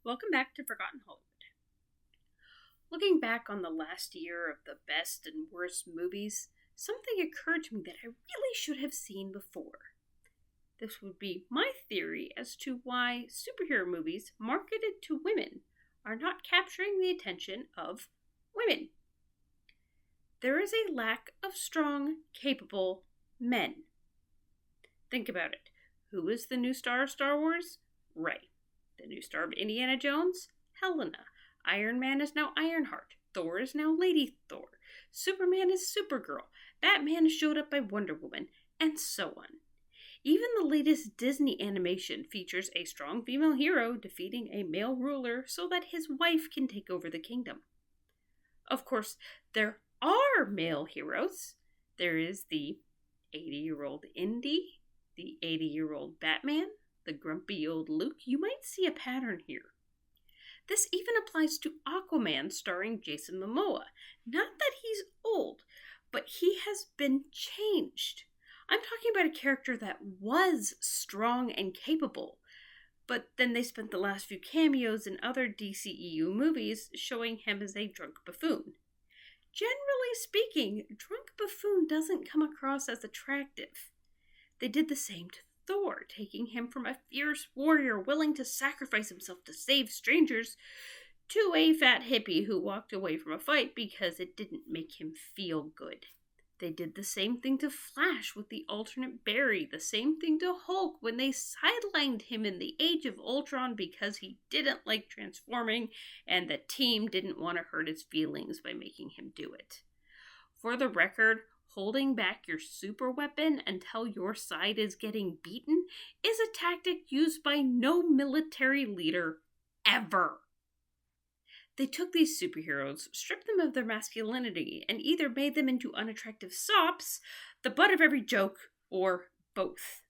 Welcome back to Forgotten Hollywood. Looking back on the last year of the best and worst movies, something occurred to me that I really should have seen before. This would be my theory as to why superhero movies marketed to women are not capturing the attention of women. There is a lack of strong, capable men. Think about it. Who is the new star of Star Wars? Rey. The new star of Indiana Jones? Helena. Iron Man is now Ironheart. Thor is now Lady Thor. Superman is Supergirl. Batman showed up by Wonder Woman, and so on. Even the latest Disney animation features a strong female hero defeating a male ruler so that his wife can take over the kingdom. Of course, there are male heroes. There is the 80-year-old Indy, the 80-year-old Batman, the grumpy old Luke. You might see a pattern here. This even applies to Aquaman starring Jason Momoa. Not that he's old, but he has been changed. I'm talking about a character that was strong and capable, but then they spent the last few cameos in other DCEU movies showing him as a drunk buffoon. Generally speaking, drunk buffoon doesn't come across as attractive. They did the same to Thor, taking him from a fierce warrior willing to sacrifice himself to save strangers to a fat hippie who walked away from a fight because it didn't make him feel good. They did the same thing to Flash with the alternate Barry, the same thing to Hulk when they sidelined him in the Age of Ultron because he didn't like transforming and the team didn't want to hurt his feelings by making him do it. For the record, holding back your super weapon until your side is getting beaten is a tactic used by no military leader ever. They took these superheroes, stripped them of their masculinity, and either made them into unattractive sops, the butt of every joke, or both.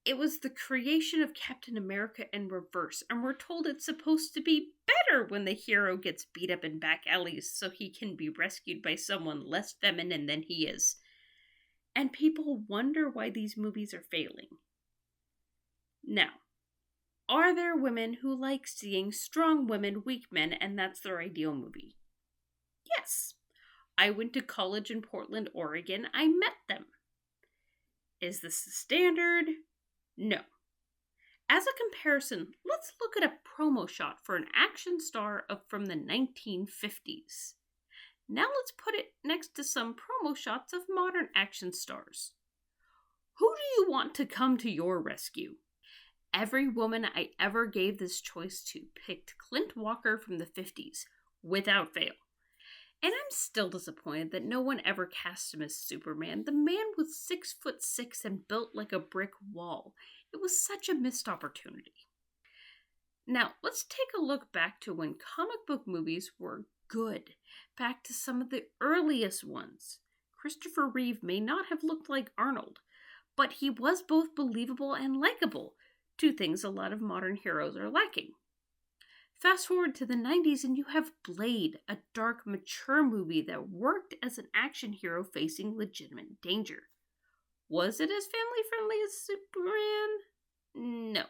It was the creation of Captain America in reverse, and we're told it's supposed to be better when the hero gets beat up in back alleys so he can be rescued by someone less feminine than he is. And people wonder why these movies are failing. Now, are there women who like seeing strong women, weak men, and that's their ideal movie? Yes. I went to college in Portland, Oregon. I met them. Is this the standard? No. As a comparison, let's look at a promo shot for an action star from the 1950s. Now let's put it next to some promo shots of modern action stars. Who do you want to come to your rescue? Every woman I ever gave this choice to picked Clint Walker from the 50s, without fail. And I'm still disappointed that no one ever cast him as Superman. The man was 6'6" and built like a brick wall. It was such a missed opportunity. Now, let's take a look back to when comic book movies were good. Back to some of the earliest ones. Christopher Reeve may not have looked like Arnold, but he was both believable and likable. Two things a lot of modern heroes are lacking. Fast forward to the 90s and you have Blade, a dark, mature movie that worked as an action hero facing legitimate danger. Was it as family-friendly as Superman? No.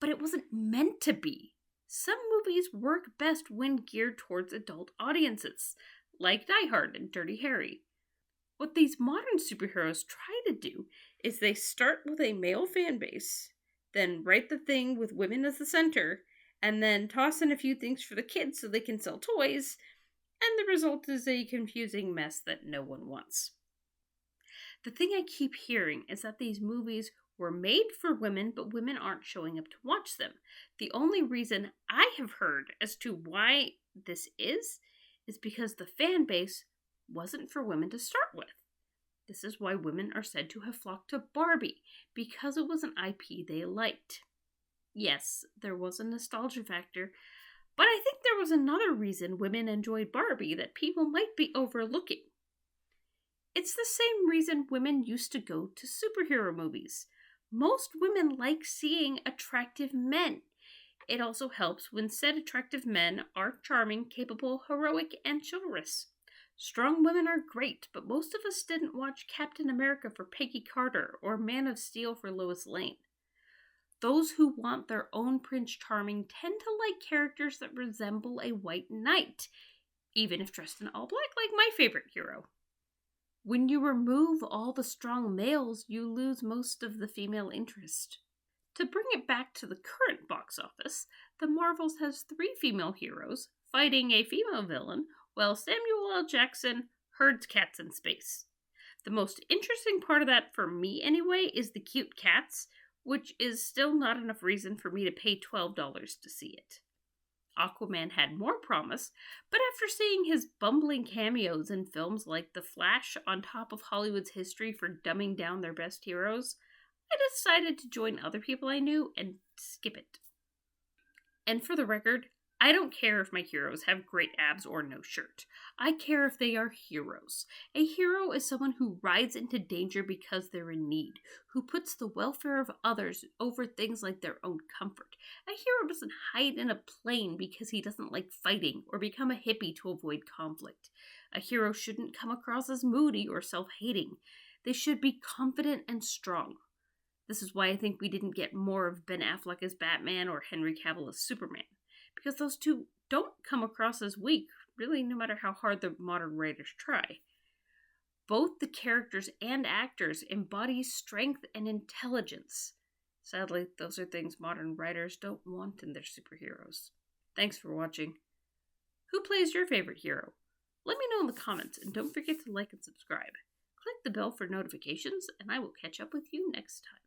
But it wasn't meant to be. Some movies work best when geared towards adult audiences, like Die Hard and Dirty Harry. What these modern superheroes try to do is they start with a male fan base, then write the thing with women as the center, and then toss in a few things for the kids so they can sell toys, and the result is a confusing mess that no one wants. The thing I keep hearing is that these movies were made for women, but women aren't showing up to watch them. The only reason I have heard as to why this is because the fan base wasn't for women to start with. This is why women are said to have flocked to Barbie, because it was an IP they liked. Yes, there was a nostalgia factor, but I think there was another reason women enjoyed Barbie that people might be overlooking. It's the same reason women used to go to superhero movies. Most women like seeing attractive men. It also helps when said attractive men are charming, capable, heroic, and chivalrous. Strong women are great, but most of us didn't watch Captain America for Peggy Carter or Man of Steel for Lois Lane. Those who want their own Prince Charming tend to like characters that resemble a white knight, even if dressed in all black, like my favorite hero. When you remove all the strong males, you lose most of the female interest. To bring it back to the current box office, The Marvels has 3 female heroes fighting a female villain, while Samuel L. Jackson herds cats in space. The most interesting part of that, for me anyway, is the cute cats, which is still not enough reason for me to pay $12 to see it. Aquaman had more promise, but after seeing his bumbling cameos in films like The Flash on top of Hollywood's history for dumbing down their best heroes, I decided to join other people I knew and skip it. And for the record, I don't care if my heroes have great abs or no shirt. I care if they are heroes. A hero is someone who rides into danger because they're in need, who puts the welfare of others over things like their own comfort. A hero doesn't hide in a plane because he doesn't like fighting or become a hippie to avoid conflict. A hero shouldn't come across as moody or self-hating. They should be confident and strong. This is why I think we didn't get more of Ben Affleck as Batman or Henry Cavill as Superman, because those two don't come across as weak, really, no matter how hard the modern writers try. Both the characters and actors embody strength and intelligence. Sadly, those are things modern writers don't want in their superheroes. Thanks for watching. Who plays your favorite hero? Let me know in the comments, and don't forget to like and subscribe. Click the bell for notifications, and I will catch up with you next time.